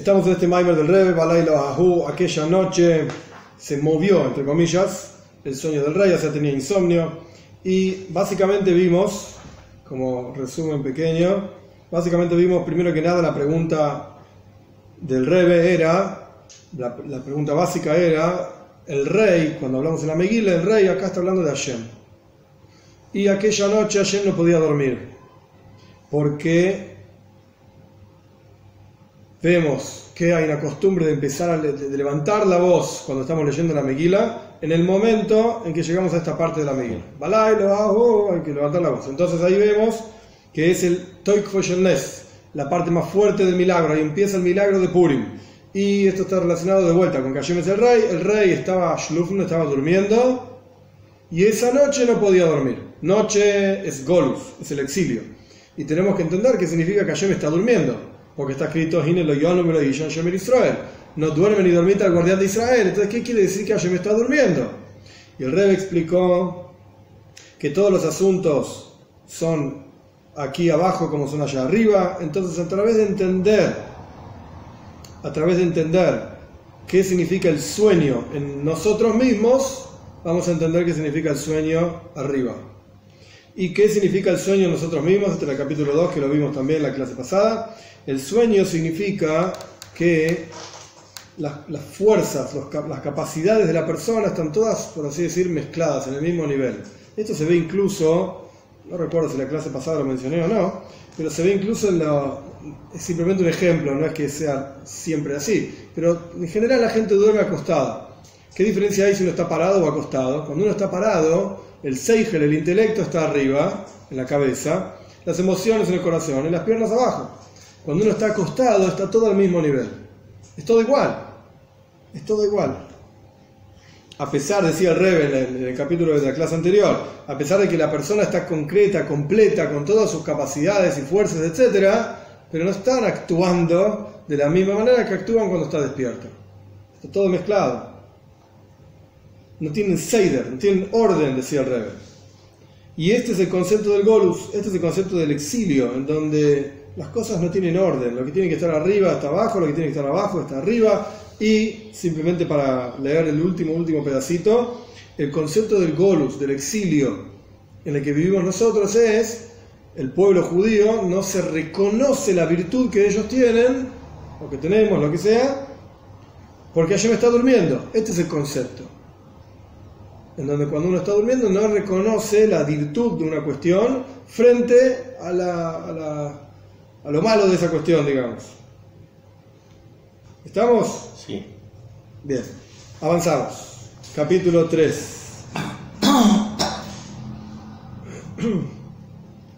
Estamos en este Maimer del Rebbe, Balaylo Ahu. Aquella noche se movió, entre comillas, el sueño del rey, o sea, tenía insomnio. Y básicamente vimos, como resumen pequeño, primero que nada la pregunta del Rebbe era, la pregunta básica era, el rey, cuando hablamos en la Megilá, el rey acá está hablando de Hashem. Y aquella noche Hashem no podía dormir, porque vemos que hay una costumbre de empezar de levantar la voz cuando estamos leyendo la Megilá en el momento en que llegamos a esta parte de la Megilá. Hay que levantar la voz. Entonces ahí vemos que es el Toikfo Shel Nes, la parte más fuerte del milagro. Ahí empieza el milagro de Purim. Y esto está relacionado de vuelta con que Hashem es el rey. El rey estaba shlufno, estaba durmiendo, y esa noche no podía dormir. Noche es Golus, es el exilio. Y tenemos que entender qué significa que Hashem está durmiendo. Porque está escrito, Israel, no duerme ni dormita el guardián de Israel. Entonces, ¿qué quiere decir que Hashem está durmiendo? Y el Rebbe explicó que todos los asuntos son aquí abajo como son allá arriba. Entonces, a través de entender qué significa el sueño en nosotros mismos, vamos a entender qué significa el sueño arriba. ¿Y qué significa el sueño en nosotros mismos? Este es el capítulo 2, que lo vimos también en la clase pasada. El sueño significa que las fuerzas, las capacidades de la persona están todas, por así decir, mezcladas en el mismo nivel. Esto se ve incluso, no recuerdo si la clase pasada lo mencioné o no, pero se ve incluso es simplemente un ejemplo, no es que sea siempre así, pero en general la gente duerme acostada. ¿Qué diferencia hay si uno está parado o acostado? Cuando uno está parado, el seichel, el intelecto, está arriba, en la cabeza, las emociones en el corazón y las piernas abajo. Cuando uno está acostado, está todo al mismo nivel. Es todo igual. Es todo igual. A pesar, decía el Rebbe en el capítulo de la clase anterior, a pesar de que la persona está concreta, completa, con todas sus capacidades y fuerzas, etc., pero no están actuando de la misma manera que actúan cuando está despierto. Está todo mezclado. No tienen seider, no tienen orden, decía el Rebbe. Y este es el concepto del Golus, este es el concepto del exilio, en donde las cosas no tienen orden. Lo que tiene que estar arriba está abajo, lo que tiene que estar abajo está arriba. Y simplemente para leer el último pedacito, el concepto del Golus, del exilio en el que vivimos nosotros es, el pueblo judío no se reconoce la virtud que ellos tienen, o que tenemos, lo que sea, porque Hashem está durmiendo. Este es el concepto. En donde cuando uno está durmiendo no reconoce la virtud de una cuestión frente a lo malo de esa cuestión, digamos. ¿Estamos? Sí. Bien, avanzamos. Capítulo 3.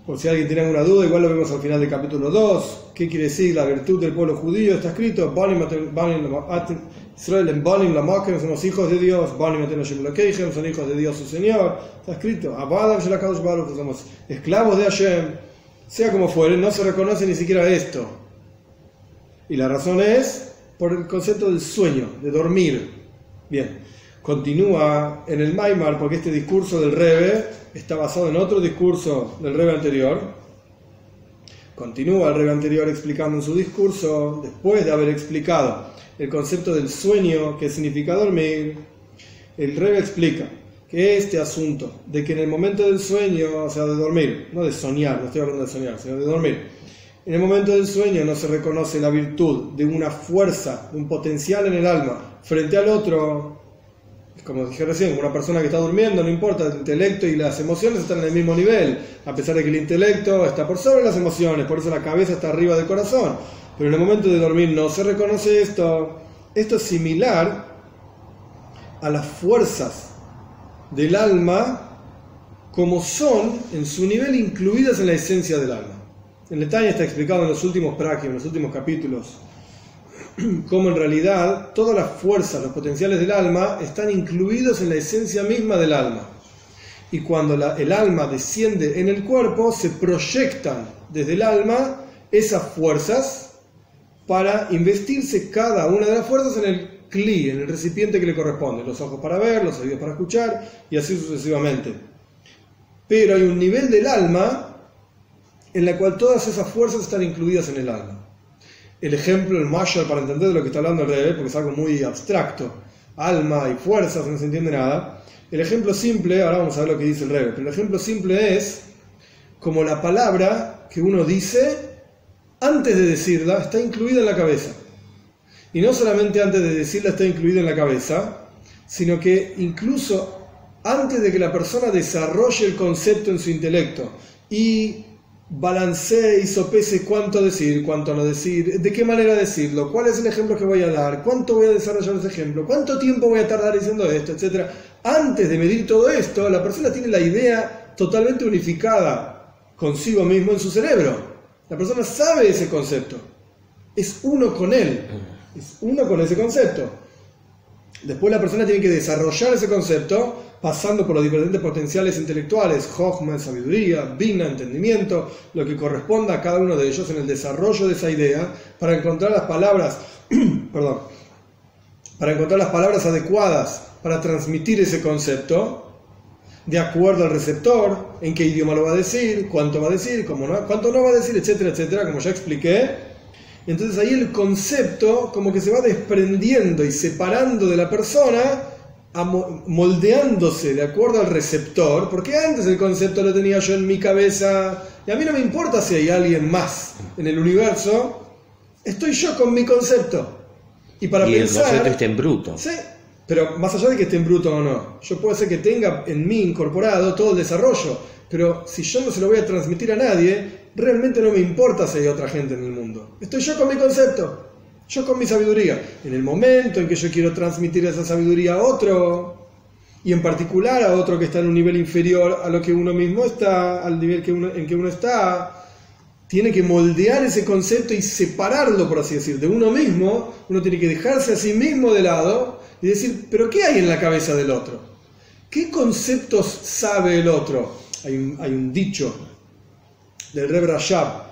Por si alguien tiene alguna duda, igual lo vemos al final del capítulo 2. ¿Qué quiere decir la virtud del pueblo judío? Está escrito, Israel Banim Lamakem, son los hijos de Dios, son hijos de Dios su Señor. Está escrito, somos esclavos de Hashem. Sea como fuere, no se reconoce ni siquiera esto. Y la razón es por el concepto del sueño, de dormir. Bien, continúa en el Maimar, porque este discurso del Rebbe está basado en otro discurso del Rebbe anterior. Continúa el Rebbe anterior explicando en su discurso, después de haber explicado el concepto del sueño, qué significa dormir, el Rebbe explica que este asunto de que en el momento del sueño, o sea, de dormir, no de soñar, no estoy hablando de soñar, sino de dormir, en el momento del sueño no se reconoce la virtud de una fuerza, de un potencial en el alma frente al otro. Es como dije recién, una persona que está durmiendo, no importa, el intelecto y las emociones están en el mismo nivel, a pesar de que el intelecto está por sobre las emociones, por eso la cabeza está arriba del corazón. Pero en el momento de dormir no se reconoce esto. Esto es similar a las fuerzas del alma como son en su nivel incluidas en la esencia del alma. En detalle está explicado en los últimos prakim, en los últimos capítulos, cómo en realidad todas las fuerzas, los potenciales del alma están incluidos en la esencia misma del alma. Y cuando el alma desciende en el cuerpo, se proyectan desde el alma esas fuerzas para investirse cada una de las fuerzas en el kli, en el recipiente que le corresponde, los ojos para ver, los oídos para escuchar, y así sucesivamente. Pero hay un nivel del alma en la cual todas esas fuerzas están incluidas en el alma. el ejemplo, el mayor para entender de lo que está hablando el Rebbe, porque es algo muy abstracto, alma y fuerzas, no se entiende nada. El ejemplo simple, ahora vamos a ver lo que dice el Rebbe, pero el ejemplo simple es como la palabra que uno dice antes de decirla está incluida en la cabeza. Y no solamente antes de decirla está incluida en la cabeza, sino que incluso antes de que la persona desarrolle el concepto en su intelecto y balancee y sopese cuánto decir, cuánto no decir, de qué manera decirlo, cuál es el ejemplo que voy a dar, cuánto voy a desarrollar ese ejemplo, cuánto tiempo voy a tardar diciendo esto, etc. Antes de medir todo esto, la persona tiene la idea totalmente unificada consigo mismo en su cerebro. La persona sabe ese concepto, es uno con él, es uno con ese concepto. Después la persona tiene que desarrollar ese concepto pasando por los diferentes potenciales intelectuales, Jochma, sabiduría, Bina, entendimiento, lo que corresponda a cada uno de ellos en el desarrollo de esa idea para encontrar las palabras, para encontrar las palabras adecuadas para transmitir ese concepto de acuerdo al receptor, en qué idioma lo va a decir, cuánto va a decir, cuánto no va a decir, etcétera, etcétera, como ya expliqué. Entonces ahí el concepto como que se va desprendiendo y separando de la persona, moldeándose de acuerdo al receptor, porque antes el concepto lo tenía yo en mi cabeza y a mí no me importa si hay alguien más en el universo, estoy yo con mi concepto. Y para pensar, el concepto está en bruto. Sí, pero más allá de que esté en bruto o no, yo puedo ser que tenga en mí incorporado todo el desarrollo, pero si yo no se lo voy a transmitir a nadie, realmente no me importa si hay otra gente en el mundo. Estoy yo con mi concepto, yo con mi sabiduría. En el momento en que yo quiero transmitir esa sabiduría a otro, y en particular a otro que está en un nivel inferior a lo que uno mismo está, al nivel en que uno está, tiene que moldear ese concepto y separarlo, por así decir, de uno mismo. Uno tiene que dejarse a sí mismo de lado y decir, ¿pero qué hay en la cabeza del otro? ¿Qué conceptos sabe el otro? Hay un dicho del Rebbe Rashab,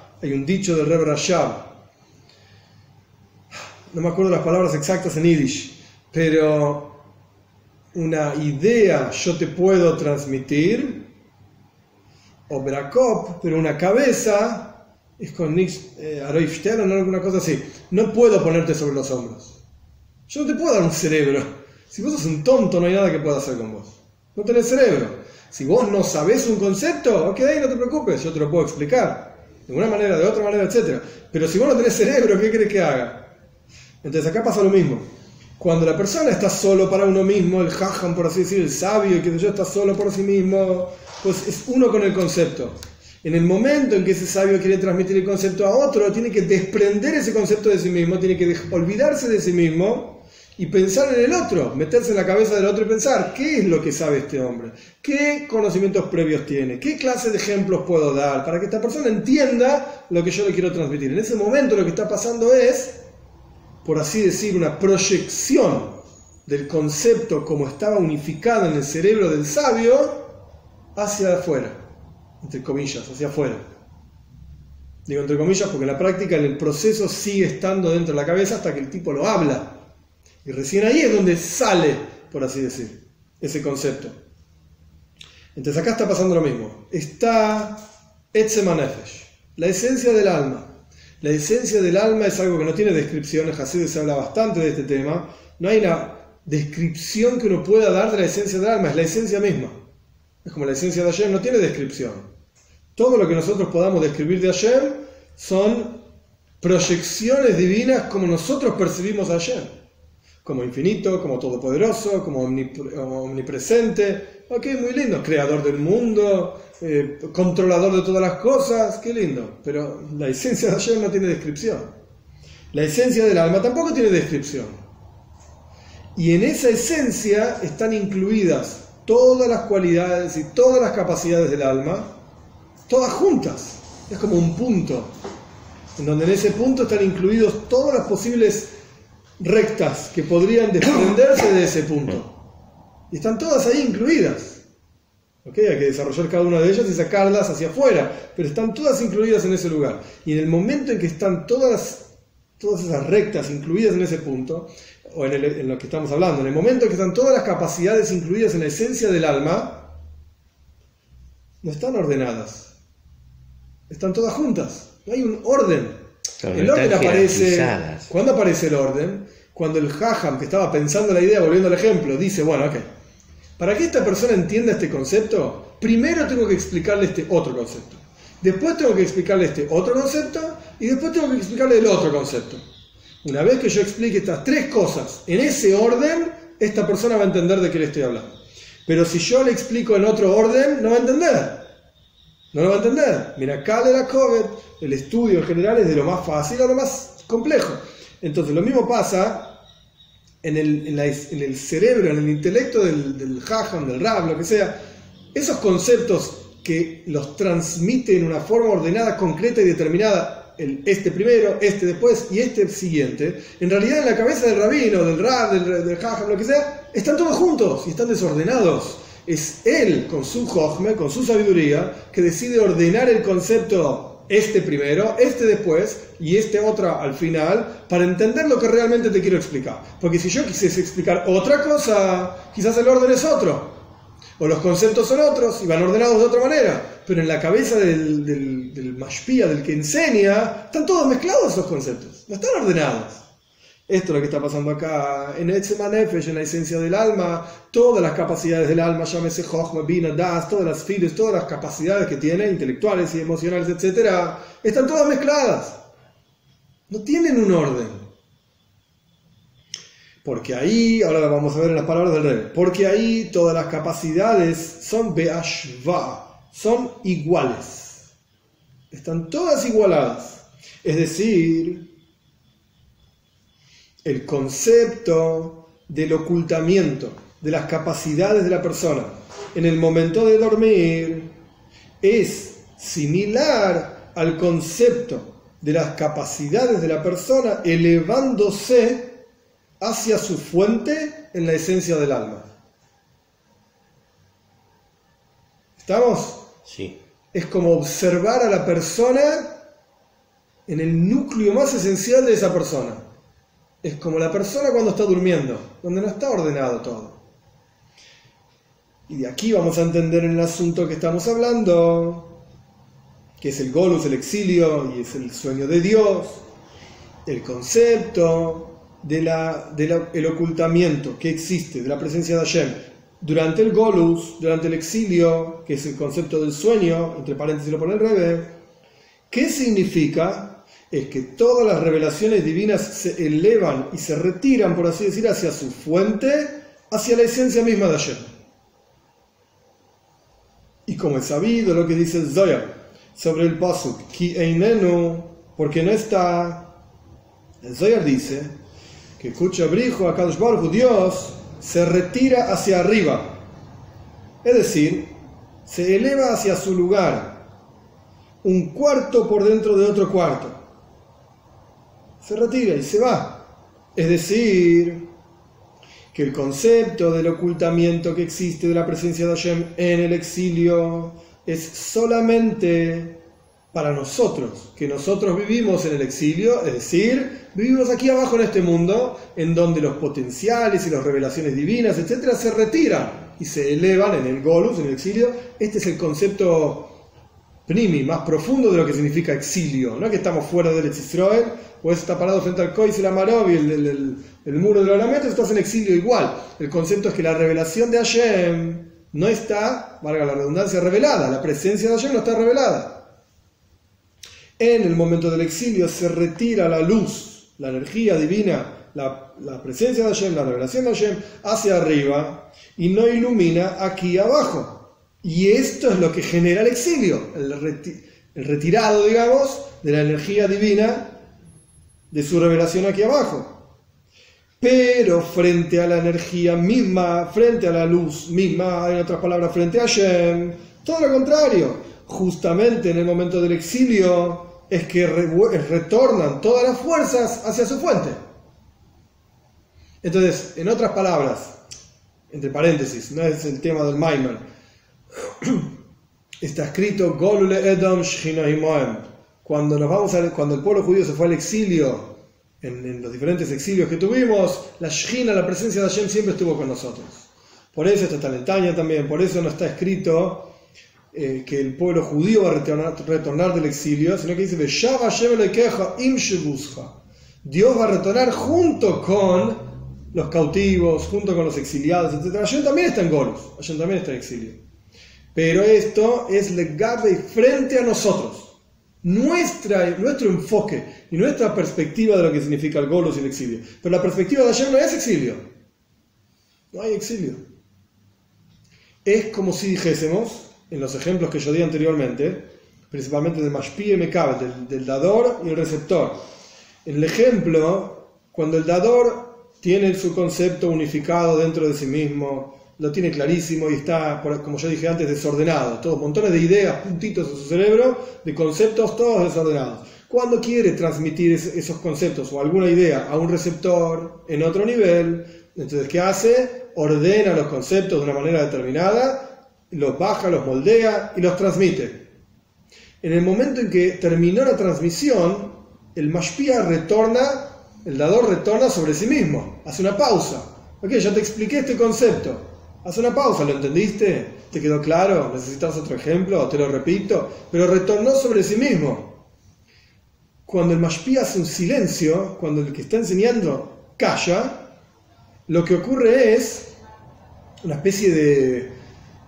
no me acuerdo las palabras exactas en Yiddish, pero una idea yo te puedo transmitir, o Berakop, pero una cabeza es con Nix Aroif Stern o alguna cosa así. No puedo ponerte sobre los hombros. Yo no te puedo dar un cerebro. Si vos sos un tonto, no hay nada que pueda hacer con vos. No tenés cerebro. Si vos no sabés un concepto, ok, no te preocupes, yo te lo puedo explicar. De una manera, de otra manera, etc. Pero si vos no tenés cerebro, ¿qué querés que haga? Entonces acá pasa lo mismo. Cuando la persona está solo para uno mismo, el jajam, por así decir, el sabio, y que yo está solo por sí mismo, pues es uno con el concepto. En el momento en que ese sabio quiere transmitir el concepto a otro, tiene que desprender ese concepto de sí mismo, tiene que olvidarse de sí mismo y pensar en el otro, meterse en la cabeza del otro y pensar, ¿qué es lo que sabe este hombre? ¿Qué conocimientos previos tiene? ¿Qué clase de ejemplos puedo dar? Para que esta persona entienda lo que yo le quiero transmitir. En ese momento lo que está pasando es, por así decir, una proyección del concepto como estaba unificado en el cerebro del sabio hacia afuera, entre comillas, hacia afuera. Digo entre comillas porque en la práctica el proceso sigue estando dentro de la cabeza hasta que el tipo lo habla. Y recién ahí es donde sale, por así decir, ese concepto. Entonces acá está pasando lo mismo. Está Etzem HaNefesh, la esencia del alma. La esencia del alma es algo que no tiene descripciones. Hasidus se habla bastante de este tema. No hay una descripción que uno pueda dar de la esencia del alma, es la esencia misma. Es como la esencia de Hashem, no tiene descripción. Todo lo que nosotros podamos describir de Hashem son proyecciones divinas como nosotros percibimos a Hashem. Como infinito, como todopoderoso, como omnipresente. Ok, muy lindo. Creador del mundo, controlador de todas las cosas. Qué lindo. Pero la esencia de Hashem no tiene descripción. La esencia del alma tampoco tiene descripción. Y en esa esencia están incluidas todas las cualidades y todas las capacidades del alma, todas juntas. Es como un punto, en donde en ese punto están incluidos todas las posibles rectas que podrían desprenderse de ese punto. Y están todas ahí incluidas. ¿Okay? Hay que desarrollar cada una de ellas y sacarlas hacia afuera, pero están todas incluidas en ese lugar. Y en el momento en que están todas esas rectas incluidas en ese punto, o en lo que estamos hablando, en el momento en que están todas las capacidades incluidas en la esencia del alma, no están ordenadas, están todas juntas, no hay un orden. El orden aparece... ¿Cuándo aparece el orden? Cuando el Jajam, que estaba pensando la idea, volviendo al ejemplo, dice, bueno, ok, para que esta persona entienda este concepto, primero tengo que explicarle este otro concepto. Después tengo que explicarle este otro concepto y después tengo que explicarle el otro concepto. Una vez que yo explique estas tres cosas en ese orden, esta persona va a entender de qué le estoy hablando. Pero si yo le explico en otro orden, no va a entender. No lo va a entender. Mira, Kale la COVID, el estudio en general es de lo más fácil a lo más complejo. Entonces lo mismo pasa en el cerebro, en el intelecto del Jajam, del Rab, lo que sea. Esos conceptos que los transmite en una forma ordenada, concreta y determinada, este primero, este después y este siguiente, en realidad en la cabeza del rabino, del Rab, del Jajam, lo que sea, están todos juntos y están desordenados. Es él, con su jochme, con su sabiduría, que decide ordenar el concepto este primero, este después y este otro al final, para entender lo que realmente te quiero explicar. Porque si yo quisiese explicar otra cosa, quizás el orden es otro. O los conceptos son otros y van ordenados de otra manera. Pero en la cabeza del mashpia, del que enseña, están todos mezclados esos conceptos. No están ordenados. Esto es lo que está pasando acá. En Etzem Nefesh, en la esencia del alma, todas las capacidades del alma, llámese Jochma, Bina, Das, todas las fides, todas las capacidades que tiene, intelectuales y emocionales, etc., están todas mezcladas. No tienen un orden. Porque ahí, ahora vamos a ver en las palabras del Rebbe, porque ahí todas las capacidades son be'ashva, son iguales. Están todas igualadas. Es decir, el concepto del ocultamiento de las capacidades de la persona en el momento de dormir es similar al concepto de las capacidades de la persona elevándose hacia su fuente en la esencia del alma. ¿Estamos? Sí. Es como observar a la persona en el núcleo más esencial de esa persona. Es como la persona cuando está durmiendo, donde no está ordenado todo. Y de aquí vamos a entender el asunto que estamos hablando, que es el golus, el exilio, y es el sueño de Dios, el concepto el ocultamiento que existe de la presencia de Hashem durante el golus, durante el exilio, que es el concepto del sueño, entre paréntesis lo pone el Rebbe. ¿Qué significa? Es que todas las revelaciones divinas se elevan y se retiran, por así decir, hacia su fuente, hacia la esencia misma de Hashem. Y como es sabido lo que dice el Zohar sobre el pasuk, Ki einenu, porque no está, el Zohar dice que Kuchabrijo, Akadosh Baruj Hu, Dios, se retira hacia arriba. Es decir, se eleva hacia su lugar, un cuarto por dentro de otro cuarto. Se retira y se va. Es decir, que el concepto del ocultamiento que existe de la presencia de Hashem en el exilio es solamente para nosotros, que nosotros vivimos en el exilio, es decir, vivimos aquí abajo en este mundo, en donde los potenciales y las revelaciones divinas, etcétera, se retiran y se elevan en el golus, en el exilio. Este es el concepto primi, más profundo de lo que significa exilio. No es que estamos fuera del Eretz Israel, o está parado frente al Kois y la Marov y el muro de los lamentos, estás en exilio igual. El concepto es que la revelación de Hashem no está, valga la redundancia, revelada. La presencia de Hashem no está revelada. En el momento del exilio se retira la luz, la energía divina, la presencia de Hashem, la revelación de Hashem, hacia arriba y no ilumina aquí abajo. Y esto es lo que genera el exilio, el retirado, digamos, de la energía divina de su revelación aquí abajo. Pero frente a la energía misma, frente a la luz misma, en otras palabras, frente a Hashem, todo lo contrario. Justamente en el momento del exilio es que retornan todas las fuerzas hacia su fuente. Entonces, en otras palabras, entre paréntesis, no es el tema del Maimer, está escrito Golule Edom Shechina Imoem. Cuando el pueblo judío se fue al exilio, en los diferentes exilios que tuvimos, la Shechina, la presencia de Hashem, siempre estuvo con nosotros. Por eso esto está en el Tanya también, por eso no está escrito que el pueblo judío va a retornar del exilio, sino que dice Dios va a retornar junto con los cautivos, junto con los exiliados, etc. Hashem también está en Golus, Hashem también está en exilio. Pero esto es legado frente a nosotros. Nuestro enfoque y nuestra perspectiva de lo que significa el Golus y el exilio. Pero la perspectiva de Hashem no es exilio. No hay exilio. Es como si dijésemos, en los ejemplos que yo di anteriormente, principalmente del Mashpi y Mekabel, del dador y el receptor. En el ejemplo, cuando el dador tiene su concepto unificado dentro de sí mismo, lo tiene clarísimo y está, como yo dije antes, desordenado, todos montones de ideas, puntitos en su cerebro, de conceptos todos desordenados. Cuando quiere transmitir esos conceptos o alguna idea a un receptor en otro nivel, entonces ¿qué hace? Ordena los conceptos de una manera determinada, los baja, los moldea y los transmite. En el momento en que terminó la transmisión, el mashpia retorna, el dador retorna sobre sí mismo, hace una pausa. Ok, ya te expliqué este concepto. Haz una pausa, ¿lo entendiste? ¿Te quedó claro? ¿Necesitas otro ejemplo? Te lo repito. Pero retornó sobre sí mismo. Cuando el mashpia hace un silencio, cuando el que está enseñando calla, lo que ocurre es una especie de...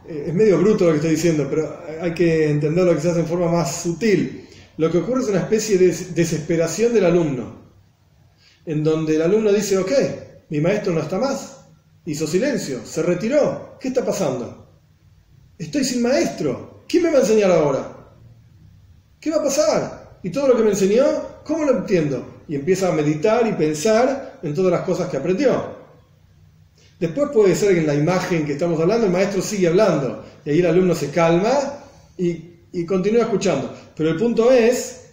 Es medio bruto lo que estoy diciendo, pero hay que entenderlo quizás en forma más sutil. Lo que ocurre es una especie de desesperación del alumno, en donde el alumno dice, ok, mi maestro no está más. Hizo silencio, se retiró. ¿Qué está pasando? Estoy sin maestro. ¿Quién me va a enseñar ahora? ¿Qué va a pasar? ¿Y todo lo que me enseñó? ¿Cómo lo entiendo? Y empieza a meditar y pensar en todas las cosas que aprendió. Después puede ser que en la imagen que estamos hablando el maestro sigue hablando y ahí el alumno se calma y continúa escuchando. Pero el punto es,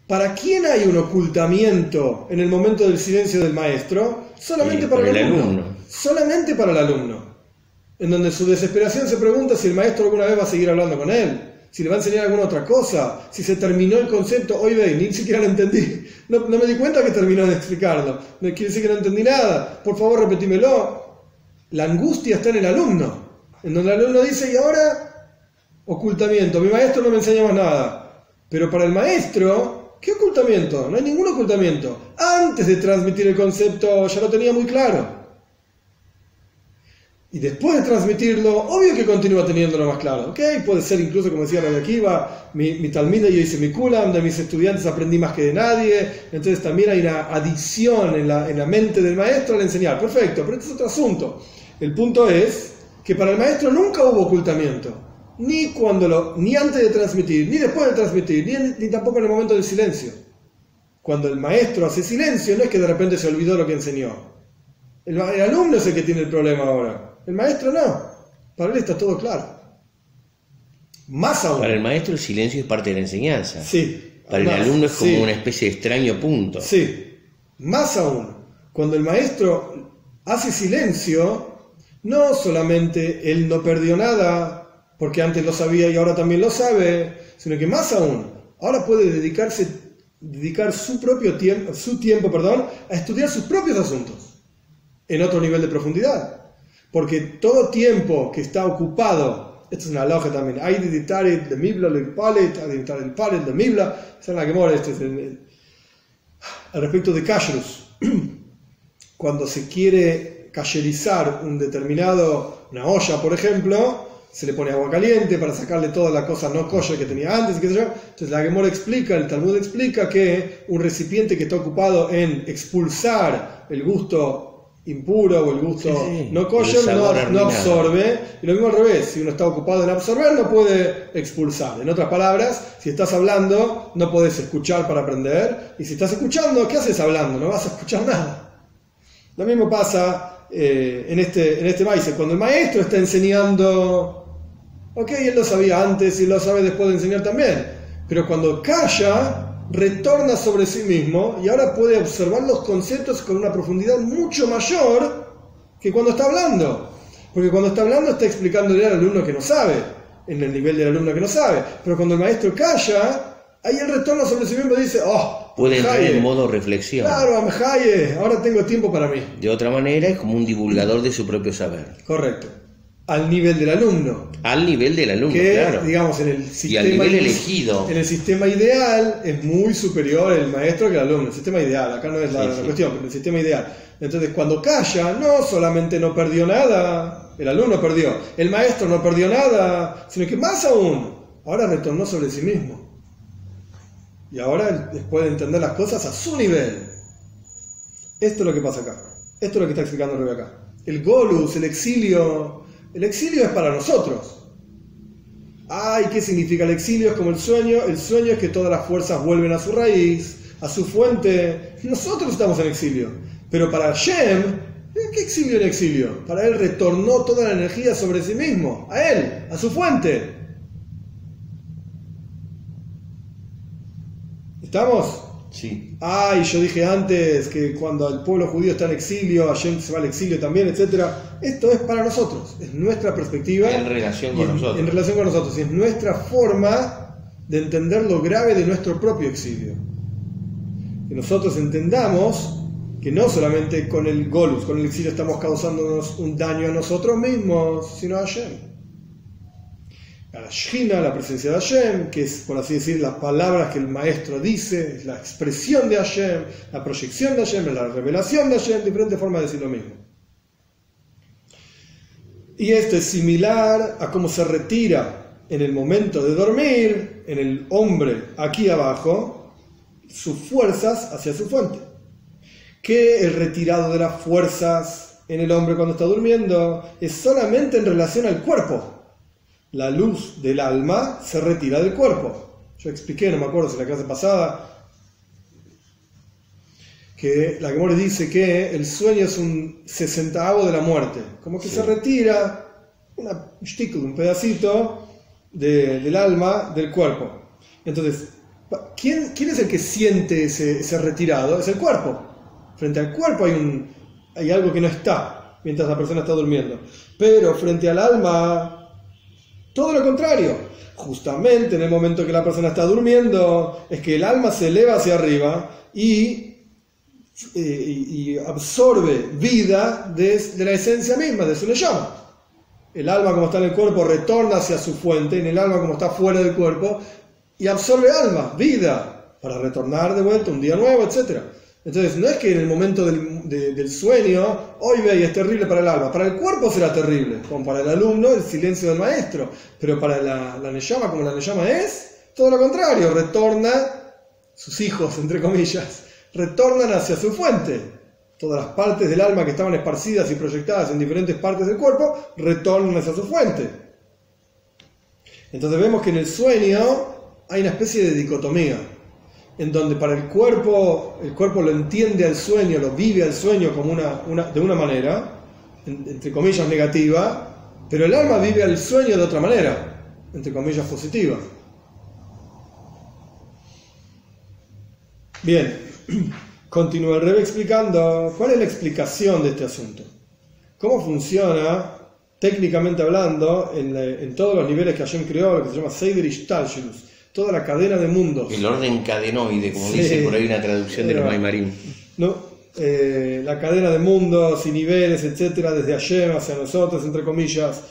¿para quién hay un ocultamiento en el momento del silencio del maestro? Solamente para el alumno. Solamente para el alumno. En donde su desesperación se pregunta si el maestro alguna vez va a seguir hablando con él, si le va a enseñar alguna otra cosa, si se terminó el concepto. Hoy ve, ni siquiera lo entendí. No me di cuenta que terminó de explicarlo. No quiere decir que no entendí nada. Por favor, repetímelo. La angustia está en el alumno. En donde el alumno dice, y ahora, ocultamiento. Mi maestro no me enseña más nada. Pero para el maestro... ¿Qué ocultamiento? No hay ningún ocultamiento. Antes de transmitir el concepto ya lo tenía muy claro. Y después de transmitirlo, obvio que continúa teniéndolo más claro. ¿Ok? Puede ser incluso, como decía Rabbi Akiva, mi talmida, yo hice mi kulam, de mis estudiantes aprendí más que de nadie. Entonces también hay una adición en la mente del maestro al enseñar. Perfecto, pero este es otro asunto. El punto es que para el maestro nunca hubo ocultamiento. Ni antes de transmitir, ni después de transmitir, ni tampoco en el momento del silencio. Cuando el maestro hace silencio, no es que de repente se olvidó lo que enseñó. El alumno es el que tiene el problema ahora. El maestro no. Para él está todo claro. Más aún. Para el maestro el silencio es parte de la enseñanza. Sí. Para el alumno es como una especie de extraño punto. Sí. Más aún. Cuando el maestro hace silencio, no solamente él no perdió nada, porque antes lo sabía y ahora también lo sabe, sino que más aún, ahora puede dedicar su tiempo a estudiar sus propios asuntos, en otro nivel de profundidad. Porque todo tiempo que está ocupado, esto es una logia también, hay de editar el mibla, el palet, hay de editar el palet, el mibla, esa es la que mora, al respecto de kashrus. Cuando se quiere kasherizar una olla, por ejemplo, se le pone agua caliente para sacarle toda la cosa no kosher que tenía antes, qué sé yo. Entonces la Gemara explica, el Talmud explica que un recipiente que está ocupado en expulsar el gusto impuro o el gusto no kosher no absorbe, y lo mismo al revés, si uno está ocupado en absorber no puede expulsar. En otras palabras, si estás hablando no puedes escuchar para aprender, y si estás escuchando, ¿qué haces hablando? No vas a escuchar nada. Lo mismo pasa en este maíz, cuando el maestro está enseñando, ok, él lo sabía antes y lo sabe después de enseñar también, pero cuando calla, retorna sobre sí mismo y ahora puede observar los conceptos con una profundidad mucho mayor que cuando está hablando, porque cuando está hablando está explicándole al alumno que no sabe, en el nivel del alumno que no sabe, pero cuando el maestro calla, ahí él retorna sobre sí mismo y dice, puede entrar en modo reflexión. Claro, Amjaye, ahora tengo tiempo para mí. De otra manera es como un divulgador de su propio saber. Correcto. al nivel del alumno. Al nivel del alumno, que, claro. digamos, en el Y sistema al nivel elegido. En el sistema ideal es muy superior el maestro que el alumno. El sistema ideal, acá no es la cuestión, pero el sistema ideal. Entonces, cuando calla, no solamente no perdió nada, el alumno perdió, el maestro no perdió nada, sino que más aún, ahora retornó sobre sí mismo. Y ahora él puede entender las cosas a su nivel. Esto es lo que pasa acá. Esto es lo que está explicando el Rebbe acá. El golus, el exilio es para nosotros. Ay, ¿qué significa el exilio? Es como el sueño. El sueño es que todas las fuerzas vuelven a su raíz, a su fuente. Nosotros estamos en exilio. Pero para Hashem, ¿qué exilio en exilio? Para él retornó toda la energía sobre sí mismo, a él, a su fuente. ¿Estamos? Sí. Y yo dije antes que cuando el pueblo judío está en exilio, Hashem se va al exilio también, etc. Esto es para nosotros, es nuestra perspectiva. En relación con nosotros. En relación con nosotros, y es nuestra forma de entender lo grave de nuestro propio exilio. Que nosotros entendamos que no solamente con el golus, con el exilio estamos causándonos un daño a nosotros mismos, sino a Hashem. A la Shechina, la presencia de Hashem, que es, por así decir, las palabras que el maestro dice, es la expresión de Hashem, la proyección de Hashem, la revelación de Hashem, diferentes formas de decir lo mismo. Y esto es similar a cómo se retira en el momento de dormir, en el hombre aquí abajo, sus fuerzas hacia su fuente. Que el retirado de las fuerzas en el hombre cuando está durmiendo es solamente en relación al cuerpo. La luz del alma se retira del cuerpo. Yo expliqué, no me acuerdo si en la clase pasada, que la Gemara dice que el sueño es un 60avo de la muerte. Como que se retira un pedacito del alma del cuerpo. Entonces, ¿quién es el que siente ese retirado? Es el cuerpo. Frente al cuerpo hay algo que no está mientras la persona está durmiendo. Pero frente al alma, todo lo contrario. Justamente en el momento que la persona está durmiendo, es que el alma se eleva hacia arriba y absorbe vida de la esencia misma, de su neshama. El alma, como está en el cuerpo, retorna hacia su fuente, en el alma, como está fuera del cuerpo, y absorbe alma, vida, para retornar de vuelta un día nuevo, etc. Entonces, no es que en el momento del sueño, hoy ve y es terrible para el alma. Para el cuerpo será terrible, como para el alumno, el silencio del maestro. Pero para la neshama, como la neshama es, todo lo contrario, retorna, sus hijos, entre comillas, retornan hacia su fuente. Todas las partes del alma que estaban esparcidas y proyectadas en diferentes partes del cuerpo, retornan hacia su fuente. Entonces vemos que en el sueño hay una especie de dicotomía, en donde para el cuerpo lo entiende al sueño, lo vive al sueño como de una manera, entre comillas negativa, pero el alma vive al sueño de otra manera, entre comillas positiva. Bien, continúa el Rebbe explicando cuál es la explicación de este asunto. ¿Cómo funciona, técnicamente hablando, en todos los niveles que Hashem creó, lo que se llama Seider Ishtalshelus, toda la cadena de mundos? El orden cadenoide, como dice por ahí una traducción de los Maimarim. No, la cadena de mundos y niveles, etcétera, desde Hashem hacia nosotros, entre comillas.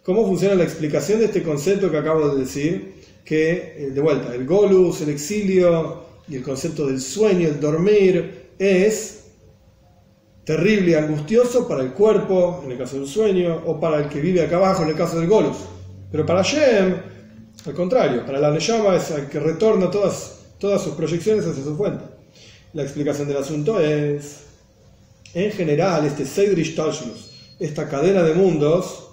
¿Cómo funciona la explicación de este concepto que acabo de decir? Que, de vuelta, el golus, el exilio y el concepto del sueño, el dormir, es terrible y angustioso para el cuerpo, en el caso del sueño, o para el que vive acá abajo, en el caso del golus. Pero para Hashem, al contrario, para la neshama es el que retorna todas sus proyecciones hacia su fuente. La explicación del asunto es, en general, este Seider Ishtalshelus, esta cadena de mundos,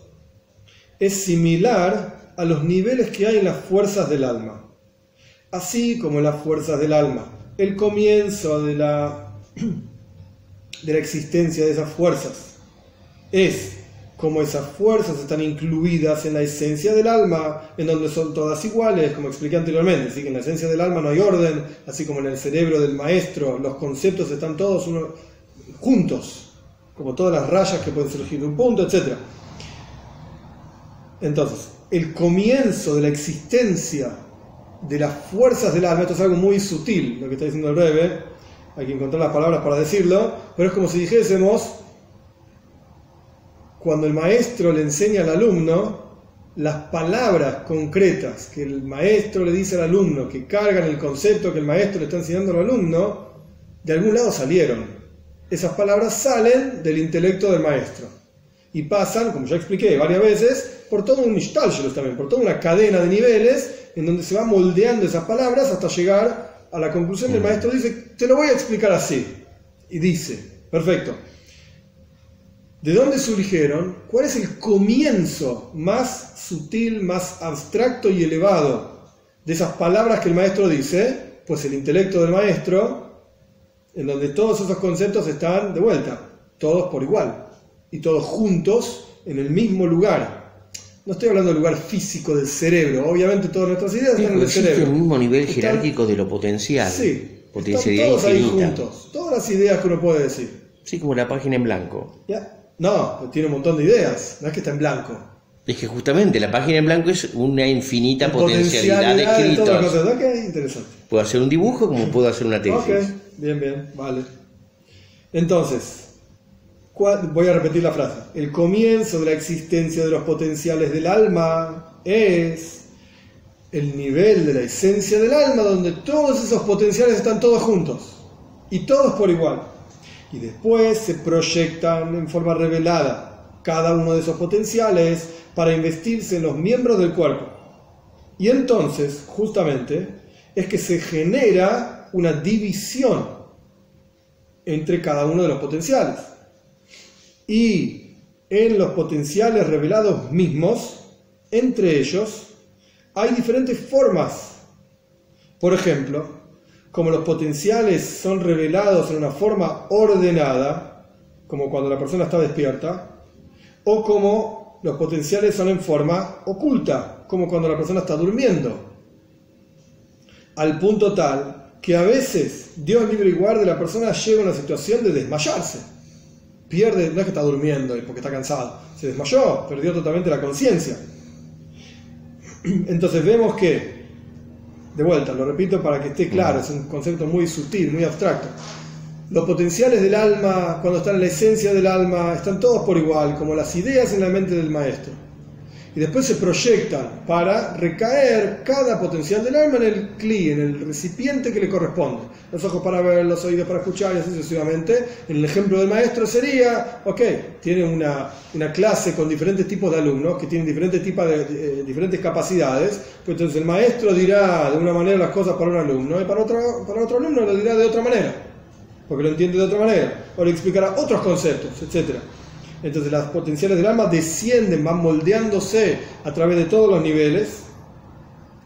es similar a los niveles que hay en las fuerzas del alma. Así como en las fuerzas del alma, el comienzo de la existencia de esas fuerzas es como esas fuerzas están incluidas en la esencia del alma, en donde son todas iguales, como expliqué anteriormente. Así que en la esencia del alma no hay orden, así como en el cerebro del maestro los conceptos están todos juntos, como todas las rayas que pueden surgir de un punto, etc. Entonces, el comienzo de la existencia de las fuerzas del alma, esto es algo muy sutil, lo que está diciendo el Rebbe, hay que encontrar las palabras para decirlo, pero es como si dijésemos, cuando el maestro le enseña al alumno, las palabras concretas que el maestro le dice al alumno, que cargan el concepto que el maestro le está enseñando al alumno, de algún lado salieron. Esas palabras salen del intelecto del maestro y pasan, como ya expliqué varias veces, por todo un ishtalshelus también, por toda una cadena de niveles en donde se va moldeando esas palabras hasta llegar a la conclusión que el maestro dice, te lo voy a explicar así. Y dice, perfecto. ¿De dónde surgieron? ¿Cuál es el comienzo más sutil, más abstracto y elevado de esas palabras que el maestro dice? Pues el intelecto del maestro, en donde todos esos conceptos están de vuelta, todos por igual, y todos juntos en el mismo lugar. No estoy hablando del lugar físico del cerebro, obviamente todas nuestras ideas están en el cerebro. El mismo nivel jerárquico de lo potencial. Sí, potencialidad están todos infinita. ahí juntos, todas las ideas que uno puede decir. Sí, como la página en blanco. ¿Ya? No, tiene un montón de ideas, no es que está en blanco. Es que justamente la página en blanco es una infinita potencialidad de escritos. Ok, interesante. Puedo hacer un dibujo como puedo hacer una tesis. Ok, bien, vale. Entonces, voy a repetir la frase. El comienzo de la existencia de los potenciales del alma es el nivel de la esencia del alma donde todos esos potenciales están todos juntos y todos por igual. Y después se proyectan en forma revelada cada uno de esos potenciales para investirse en los miembros del cuerpo. Y entonces, justamente, es que se genera una división entre cada uno de los potenciales. Y en los potenciales revelados mismos, entre ellos, hay diferentes formas. Por ejemplo, como los potenciales son revelados en una forma ordenada, como cuando la persona está despierta, o como los potenciales son en forma oculta, como cuando la persona está durmiendo. Al punto tal que a veces, Dios libre y guarde, la persona llega a una situación de desmayarse. Pierde, no es que está durmiendo porque está cansado, se desmayó, perdió totalmente la conciencia. Entonces vemos que, de vuelta, lo repito para que esté claro, es un concepto muy sutil, muy abstracto. Los potenciales del alma, cuando están en la esencia del alma, están todos por igual, como las ideas en la mente del maestro. Y después se proyectan para recaer cada potencial del alma en el cli, en el recipiente que le corresponde. Los ojos para ver, los oídos para escuchar y así sucesivamente. En el ejemplo del maestro sería, tiene una clase con diferentes tipos de alumnos que tienen diferentes diferentes capacidades. Pues entonces el maestro dirá de una manera las cosas para un alumno y para otro alumno lo dirá de otra manera, porque lo entiende de otra manera, o le explicará otros conceptos, etc. Entonces las potenciales del alma descienden, van moldeándose a través de todos los niveles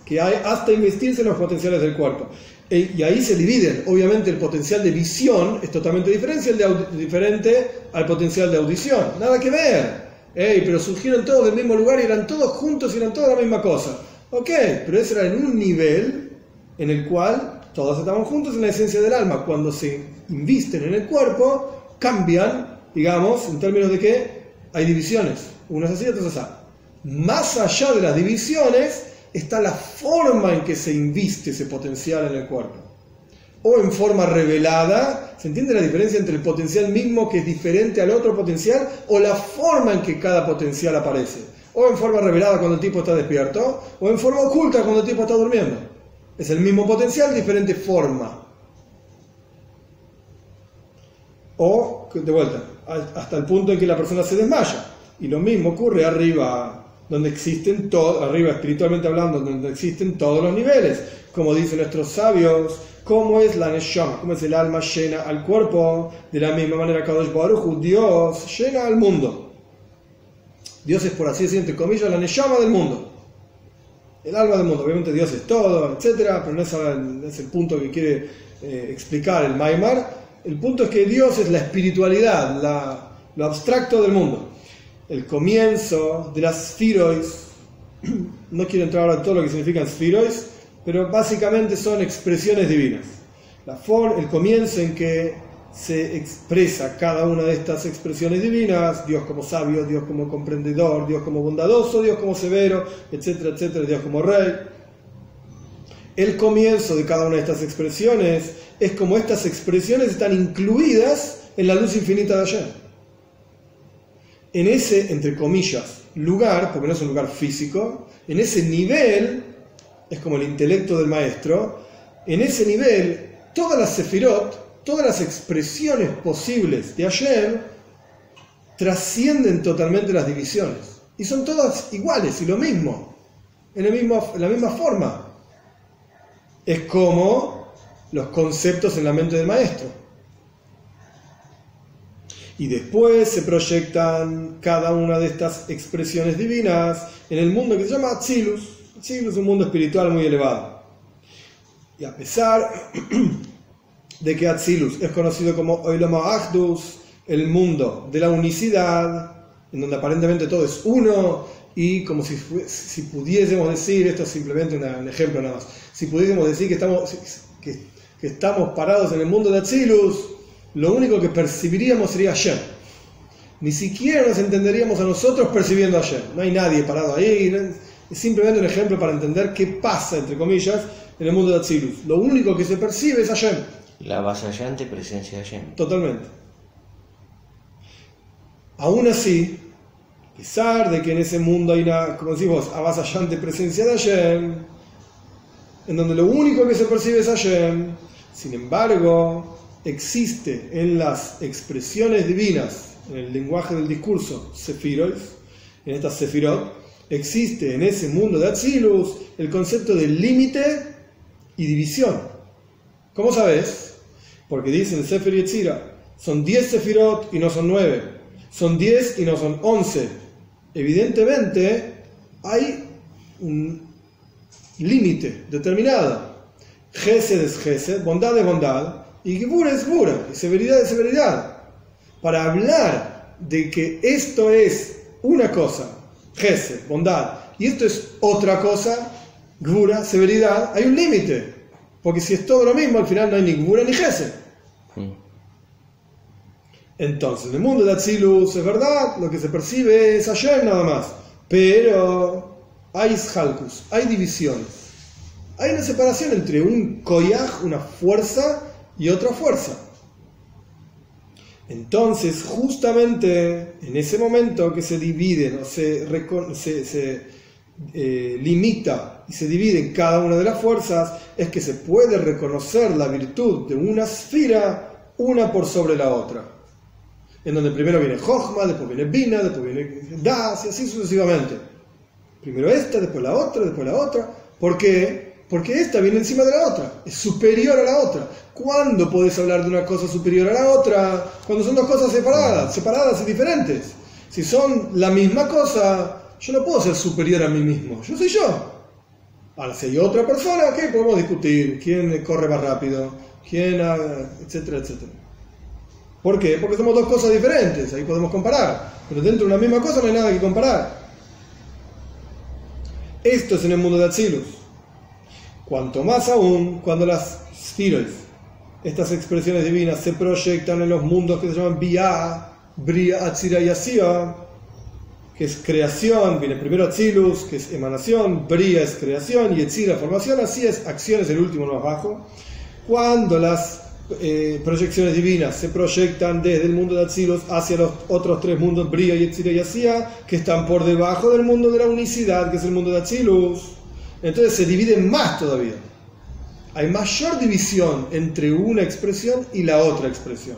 que hay hasta investirse en los potenciales del cuerpo. Y ahí se dividen. Obviamente el potencial de visión es totalmente diferente al potencial de audición. Nada que ver. Pero surgieron todos del mismo lugar y eran todos juntos y eran toda la misma cosa. Pero eso era en un nivel en el cual todos estaban juntos en la esencia del alma. Cuando se invisten en el cuerpo, cambian, digamos, en términos de que hay divisiones. Unas así, otras así. Más allá de las divisiones está la forma en que se inviste ese potencial en el cuerpo. O en forma revelada, ¿se entiende la diferencia entre el potencial mismo que es diferente al otro potencial? O la forma en que cada potencial aparece. O en forma revelada cuando el tipo está despierto, o en forma oculta cuando el tipo está durmiendo. Es el mismo potencial, diferente forma. O, de vuelta, hasta el punto en que la persona se desmaya. Y lo mismo ocurre arriba, donde existen arriba espiritualmente hablando, donde existen todos los niveles. Como dicen nuestros sabios, ¿cómo es la neshama? ¿Cómo es el alma llena al cuerpo? De la misma manera Kadosh Baruj Hu, Dios llena al mundo. Dios es, por así decirlo, entre comillas, la neshama del mundo. El alma del mundo. Obviamente Dios es todo, etcétera, pero no es el punto que quiere explicar el Maimar. El punto es que Dios es la espiritualidad, lo abstracto del mundo. El comienzo de las spheroids, no quiero entrar ahora en todo lo que significan spheroids, pero básicamente son expresiones divinas. El comienzo en que se expresa cada una de estas expresiones divinas, Dios como sabio, Dios como comprendedor, Dios como bondadoso, Dios como severo, etcétera, etcétera, Dios como rey. El comienzo de cada una de estas expresiones es como estas expresiones están incluidas en la luz infinita de Hashem. en ese, entre comillas, lugar, porque no es un lugar físico, en ese nivel, es como el intelecto del maestro, en ese nivel, todas las sefirot, todas las expresiones posibles de Hashem, trascienden totalmente las divisiones. Y son todas iguales y lo mismo, en la misma forma. Es como los conceptos en la mente del maestro. Y después se proyectan cada una de estas expresiones divinas en el mundo que se llama Atzilus. Atzilus es un mundo espiritual muy elevado. Y a pesar de que Atzilus es conocido como Olam Ha'achdus, el mundo de la unicidad, en donde aparentemente todo es uno, y como si pudiésemos decir, esto es simplemente un ejemplo nada más, si pudiésemos decir que estamos parados en el mundo de Atzilus, lo único que percibiríamos sería Hashem. Ni siquiera nos entenderíamos a nosotros percibiendo a Hashem. No hay nadie parado ahí. Es simplemente un ejemplo para entender qué pasa, entre comillas, en el mundo de Atzilus. Lo único que se percibe es Hashem. La avasallante presencia de Hashem. Totalmente. Aún así, a pesar de que en ese mundo hay una, como decimos, avasallante presencia de Hashem, en donde lo único que se percibe es Hashem, sin embargo, existe en las expresiones divinas, en el lenguaje del discurso, Sefirot, en estas Sefirot, existe en ese mundo de Atzilus el concepto de límite y división. ¿Cómo sabes? Porque dice en el Sefer Yetzira, son 10 Sefirot y no son 9, son 10 y no son 11. Evidentemente hay un límite determinado. Gesed es Gesed, bondad es bondad, y Gebura es Gebura, y severidad es severidad. Para hablar de que esto es una cosa, Gesed, bondad, y esto es otra cosa, Gebura, severidad, hay un límite. Porque si es todo lo mismo, al final no hay ni Gebura ni Gesed. Entonces, en el mundo de Atzilus es verdad, lo que se percibe es Hashem nada más. Pero hay Ishalkus, hay divisiones. Hay una separación entre un koyach, una fuerza, y otra fuerza. Entonces, justamente en ese momento que se dividen o se limita y se divide en cada una de las fuerzas, es que se puede reconocer la virtud de una esfera una por sobre la otra. En donde primero viene Jochma, después viene Bina, después viene Das, y así sucesivamente. Primero esta, después la otra, después la otra. ¿Por qué? Porque esta viene encima de la otra, es superior a la otra. ¿Cuándo podés hablar de una cosa superior a la otra? Cuando son dos cosas separadas y diferentes. Si son la misma cosa, yo no puedo ser superior a mí mismo, yo soy yo. Ahora, si hay otra persona, ¿qué? Podemos discutir quién corre más rápido, etcétera, etcétera. ¿Por qué? Porque somos dos cosas diferentes, ahí podemos comparar. Pero dentro de una misma cosa no hay nada que comparar. Esto es en el mundo de Atzilus. Cuanto más aún cuando las Sefirot, estas expresiones divinas, se proyectan en los mundos que se llaman Bia, Bria, Atzira y Asiya, que es creación, viene primero Atzilus, que es emanación, Bria es creación, y Atzira formación, así es acción, es el último más bajo. Cuando las proyecciones divinas se proyectan desde el mundo de Atzilus hacia los otros tres mundos, Bria, Yetzira y Asiya, que están por debajo del mundo de la unicidad, que es el mundo de Atzilus. Entonces se dividen más todavía. Hay mayor división entre una expresión y la otra expresión.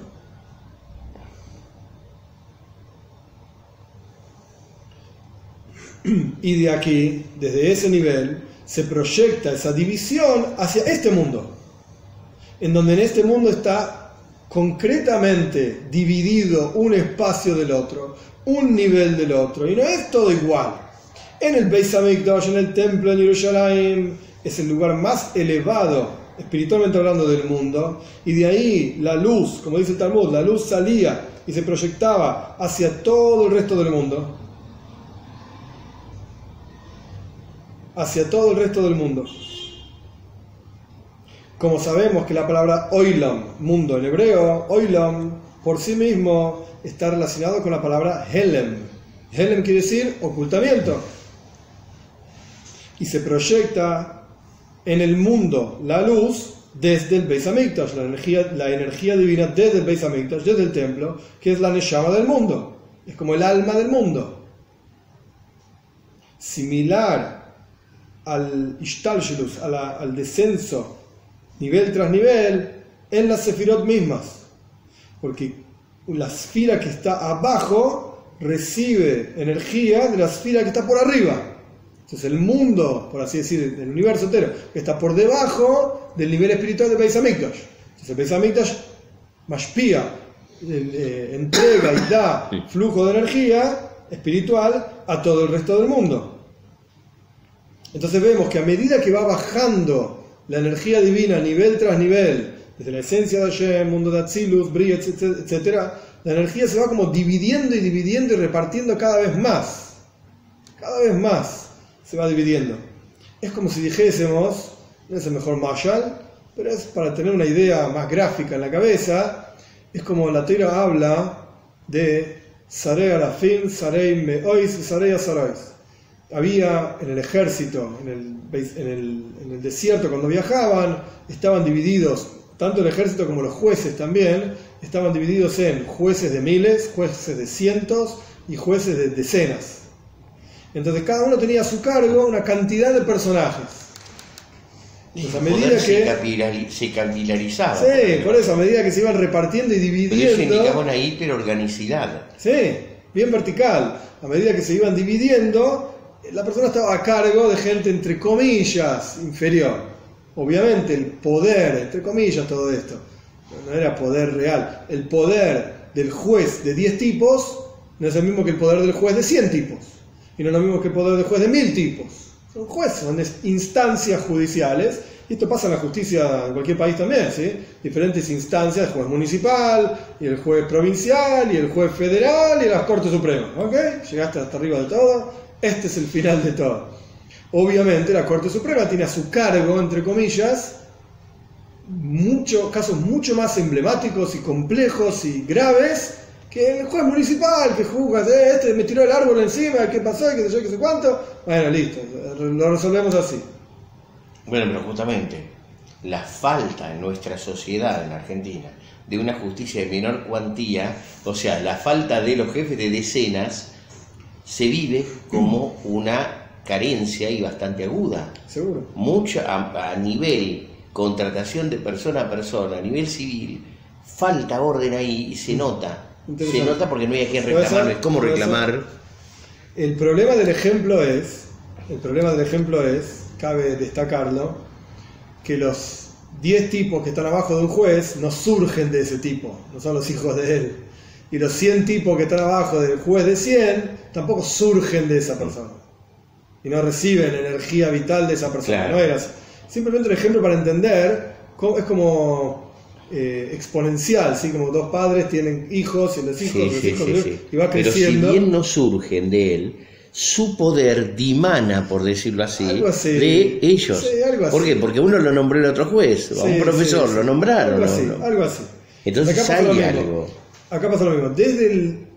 Y de aquí, desde ese nivel, se proyecta esa división hacia este mundo, en donde en este mundo está concretamente dividido un espacio del otro, un nivel del otro, y no es todo igual. En el Beis Hamikdash, en el templo en Jerusalén, es el lugar más elevado, espiritualmente hablando, del mundo, y de ahí la luz, como dice el Talmud, la luz salía y se proyectaba hacia todo el resto del mundo. Hacia todo el resto del mundo. Como sabemos que la palabra Oilam, mundo en hebreo, Oilam, por sí mismo está relacionado con la palabra Helem. Helem quiere decir ocultamiento. Y se proyecta en el mundo la luz desde el Beis Hamikdash, la energía divina desde el Beis Hamikdash, desde el templo, que es la Neshama del mundo. es como el alma del mundo. Similar al Ishtalshelus, al descenso, nivel tras nivel, en las sefirot mismas. Porque la esfera que está abajo recibe energía de la esfera que está por arriba. Entonces el mundo, por así decir, el universo entero, está por debajo del nivel espiritual de Beis Hamikdash. Entonces el Beis Hamikdash mashpia, entrega y da flujo de energía espiritual a todo el resto del mundo. Entonces vemos que a medida que va bajando la energía divina nivel tras nivel, desde la esencia de Hashem, mundo de Atzilus, Bria, etc., la energía se va como dividiendo y repartiendo cada vez más. Cada vez más se va dividiendo. Es como si dijésemos, no es el mejor mashal, pero es para tener una idea más gráfica en la cabeza, es como la Torá habla de Sarei Alafim, Sarei Meois, Sarei Asarois. Había en el ejército, en el desierto cuando viajaban, estaban divididos, tanto el ejército como los jueces también, estaban divididos en jueces de miles, jueces de cientos y jueces de decenas. Entonces cada uno tenía a su cargo una cantidad de personajes. Entonces, a medida que se capilarizaba. Sí, por eso, a medida que se iban repartiendo y dividiendo. Pero eso indicaba una hiperorganicidad. Sí, bien vertical. A medida que se iban dividiendo, la persona estaba a cargo de gente, entre comillas, inferior. Obviamente el poder, entre comillas, todo esto, no era poder real. El poder del juez de 10 tipos no es el mismo que el poder del juez de 100 tipos. Y no es lo mismo que el poder del juez de 1000 tipos. Son jueces, son instancias judiciales. Y esto pasa en la justicia en cualquier país también, ¿sí? Diferentes instancias, el juez municipal, y el juez provincial, y el juez federal, y las Cortes Supremas. ¿Ok? Llegaste hasta arriba de todo. Este es el final de todo. Obviamente la Corte Suprema tiene a su cargo, entre comillas, casos mucho más emblemáticos y complejos y graves que el juez municipal que juzga, este me tiró el árbol encima, ¿qué pasó? ¿Qué sé yo? ¿Qué sé cuánto? Bueno, listo, lo resolvemos así. Bueno, pero justamente la falta en nuestra sociedad, en Argentina, de una justicia de menor cuantía, o sea, la falta de los jefes de decenas, se vive como una carencia y bastante aguda. Seguro. Mucha a nivel contratación de persona a persona, a nivel civil, falta orden ahí y se nota. Se nota porque no hay a quien reclamar, no es cómo reclamar. El problema del ejemplo es, cabe destacarlo, que los 10 tipos que están abajo de un juez no surgen de ese tipo, no son los hijos de él. Y los 100 tipos que están abajo del juez de 100 tampoco surgen de esa persona. Y no reciben energía vital de esa persona. Claro. No era así. Simplemente un ejemplo para entender, es como exponencial, ¿sí? Como dos padres tienen hijos y los hijos, y va creciendo. Pero si bien no surgen de él, su poder dimana, por decirlo así, de ellos. Sí, algo así. ¿Por qué? Porque uno lo nombró el otro juez, a un profesor lo nombraron. Algo así. Entonces hay algo. Acá pasa lo mismo. Desde el,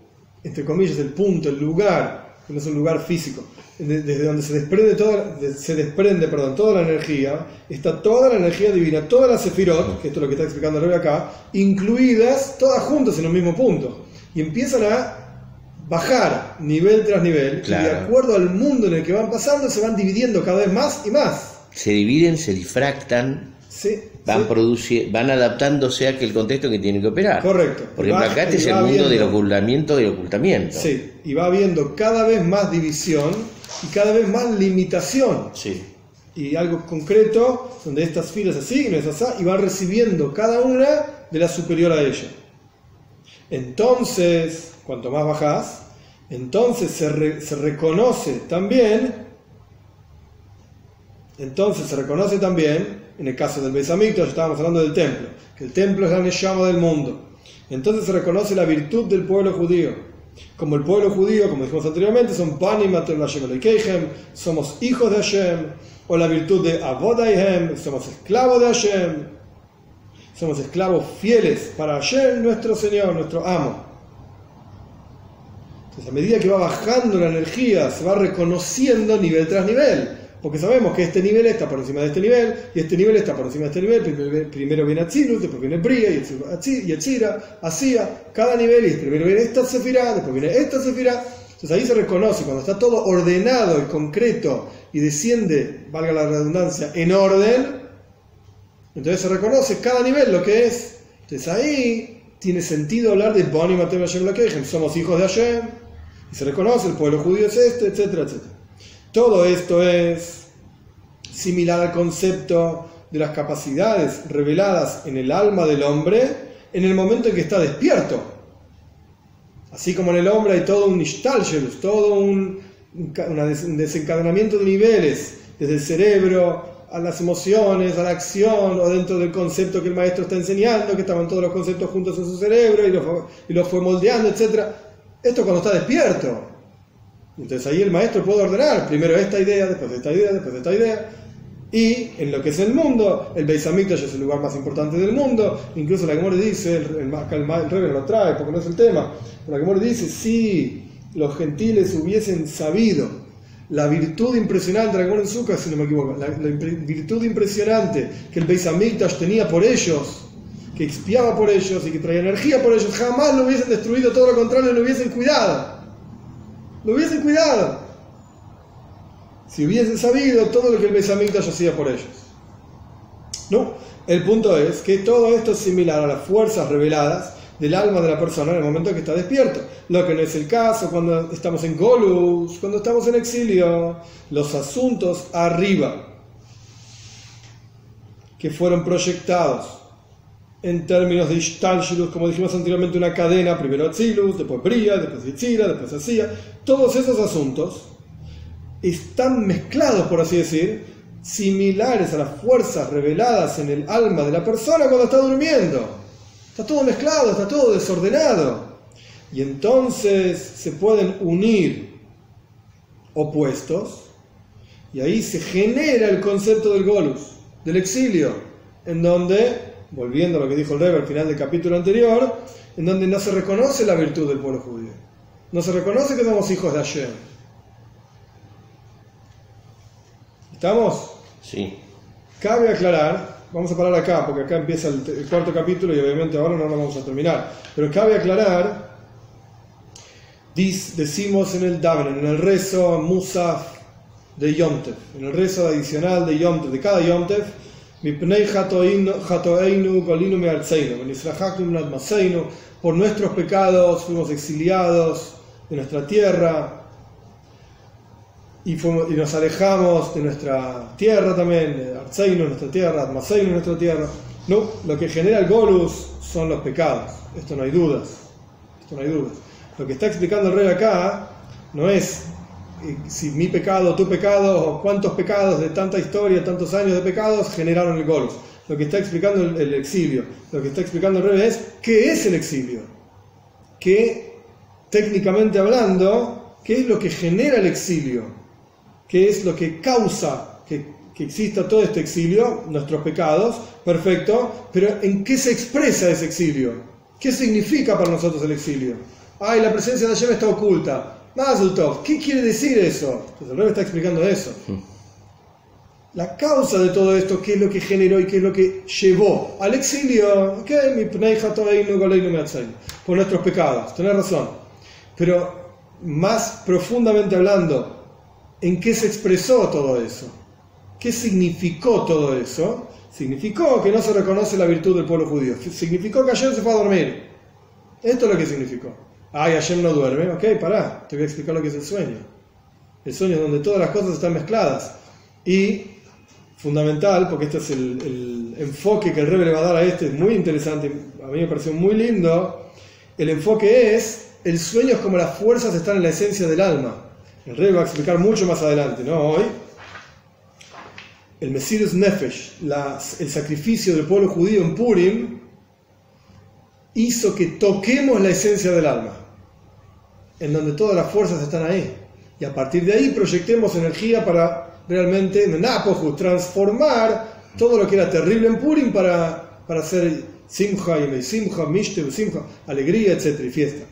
entre comillas, el punto, el lugar, que no es un lugar físico, desde donde se desprende toda la energía, está toda la energía divina, todas las sefirot, que esto es lo que está explicando el Rebbe acá, incluidas todas juntas en un mismo punto. Y empiezan a bajar nivel tras nivel, claro. Y de acuerdo al mundo en el que van pasando, se van dividiendo cada vez más y más. Se dividen, se difractan. Sí, van adaptándose a aquel contexto que tienen que operar. Correcto. Porque acá este es el mundo del ocultamiento del ocultamiento. Sí, y va habiendo cada vez más división y cada vez más limitación. Sí. Y algo concreto, donde estas filas así y van recibiendo cada una de la superior a ella. Entonces, cuanto más bajás, entonces se reconoce también. En el caso del Beis Hamikdash, estábamos hablando del templo, que el templo es la neshama del mundo. Entonces se reconoce la virtud del pueblo judío. Como el pueblo judío, como dijimos anteriormente, son Panim Atem Hashem Elokeichem, somos hijos de Hashem, o la virtud de Avodaihem, somos esclavos de Hashem, somos esclavos fieles para Hashem, nuestro Señor, nuestro amo. Entonces, a medida que va bajando la energía, se va reconociendo nivel tras nivel. porque sabemos que este nivel está por encima de este nivel, y este nivel está por encima de este nivel. Primero viene Atzilus, después viene Bria, y Etzira, Asía, cada nivel, y primero viene esta Sefirá, después viene esta Sefirá. Entonces ahí se reconoce, cuando está todo ordenado y concreto, y desciende, valga la redundancia, en orden, entonces se reconoce cada nivel lo que es. Entonces ahí tiene sentido hablar de Boni Matem Hashem Lakeichem, somos hijos de Hashem, y se reconoce, el pueblo judío es este, etcétera, etcétera. Todo esto es similar al concepto de las capacidades reveladas en el alma del hombre en el momento en que está despierto. Así como en el hombre hay todo un Ishtalshelus, todo un desencadenamiento de niveles, desde el cerebro a las emociones, a la acción, o dentro del concepto que el maestro está enseñando, que estaban todos los conceptos juntos en su cerebro y lo fue moldeando, etc. Esto cuando está despierto. Entonces ahí el maestro puede ordenar, primero esta idea, después esta idea, después esta idea. Y en lo que es el mundo, el Beis Hamikdash es el lugar más importante del mundo. Incluso la Gemara dice, el Rebbe lo trae porque no es el tema, la Gemara dice, si los gentiles hubiesen sabido la virtud impresionante, la Gemara en Sukkot, si no me equivoco, la virtud impresionante que el Beis Hamikdash tenía por ellos, que expiaba por ellos y que traía energía por ellos, jamás lo hubiesen destruido, todo lo contrario, lo hubiesen cuidado. Lo hubiesen cuidado. Si hubiesen sabido todo lo que el Beis Hamikdash hacía por ellos. No, el punto es que todo esto es similar a las fuerzas reveladas del alma de la persona en el momento que está despierto. Lo que no es el caso cuando estamos en Golus, cuando estamos en exilio. Los asuntos arriba, que fueron proyectados en términos de Ishtalshelus, como dijimos anteriormente, una cadena, primero Atzilus, después Bria, después Yetzira, después Asía. Todos esos asuntos están mezclados, por así decir, similares a las fuerzas reveladas en el alma de la persona cuando está durmiendo. Está todo mezclado, está todo desordenado. Y entonces se pueden unir opuestos, y ahí se genera el concepto del Golus, del exilio, en donde, volviendo a lo que dijo el Rebbe al final del capítulo anterior, en donde no se reconoce la virtud del pueblo judío. No se reconoce que somos hijos de Hashem. ¿Estamos? Sí. Cabe aclarar, vamos a parar acá, porque acá empieza el cuarto capítulo y obviamente ahora no lo vamos a terminar, pero cabe aclarar, decimos en el Daven, en el rezo Musaf de Yom Tov, en el rezo adicional de Yom Tov, de cada Yom Tov, por nuestros pecados fuimos exiliados de nuestra tierra, y nos alejamos de nuestra tierra también, de Artseinu, nuestra tierra, Atmaseinu, nuestra tierra. No, lo que genera el Golus son los pecados. Esto no hay dudas. Lo que está explicando el Rey acá no es si mi pecado, tu pecado, o cuántos pecados de tanta historia, tantos años de pecados generaron el Golus. Lo que está explicando el exilio, lo que está explicando el Rey es qué es el exilio. Que técnicamente hablando, qué es lo que genera el exilio. ¿Qué es lo que causa que exista todo este exilio? Nuestros pecados, perfecto, pero ¿en qué se expresa ese exilio? ¿Qué significa para nosotros el exilio? Ay, la presencia de Hashem está oculta. Mazel Tov, ¿qué quiere decir eso? Entonces el Rebbe está explicando eso. La causa de todo esto, qué es lo que generó y qué es lo que llevó al exilio, por nuestros pecados, tenés razón. Pero más profundamente hablando, ¿en qué se expresó todo eso? ¿Qué significó todo eso? Significó que no se reconoce la virtud del pueblo judío. Significó que Hashem se fue a dormir. Esto es lo que significó. Ay, Hashem no duerme. Ok, pará, te voy a explicar lo que es el sueño. El sueño es donde todas las cosas están mezcladas. Y, fundamental, porque este es el enfoque que el Rebbe le va a dar a este, es muy interesante, a mí me pareció muy lindo. El enfoque es, el sueño es como las fuerzas están en la esencia del alma. El Rebbe va a explicar mucho más adelante, no hoy. El Mesirus Nefesh, el sacrificio del pueblo judío en Purim, hizo que toquemos la esencia del alma, en donde todas las fuerzas están ahí. Y a partir de ahí proyectemos energía para realmente, transformar todo lo que era terrible en Purim para hacer simcha, mishte, simcha, alegría, etc. y fiesta.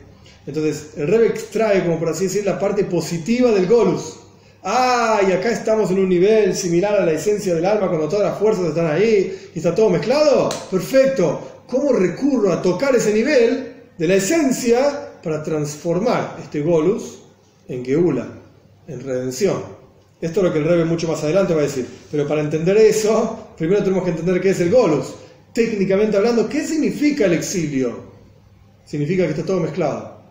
Entonces, el Rebbe extrae, como por así decir, la parte positiva del Golus. y acá estamos en un nivel similar a la esencia del alma cuando todas las fuerzas están ahí y está todo mezclado. Perfecto. ¿Cómo recurro a tocar ese nivel de la esencia para transformar este Golus en Geula, en redención? Esto es lo que el Rebbe mucho más adelante va a decir. Pero para entender eso, primero tenemos que entender qué es el Golus. Técnicamente hablando, ¿qué significa el exilio? Significa que está todo mezclado.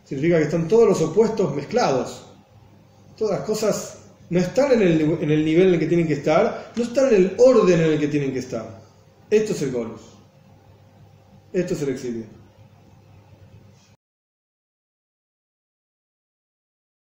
Significa que están todos los opuestos mezclados. Todas las cosas no están en el nivel en el que tienen que estar, no están en el orden en el que tienen que estar. Esto es el Golus. Esto es el exilio.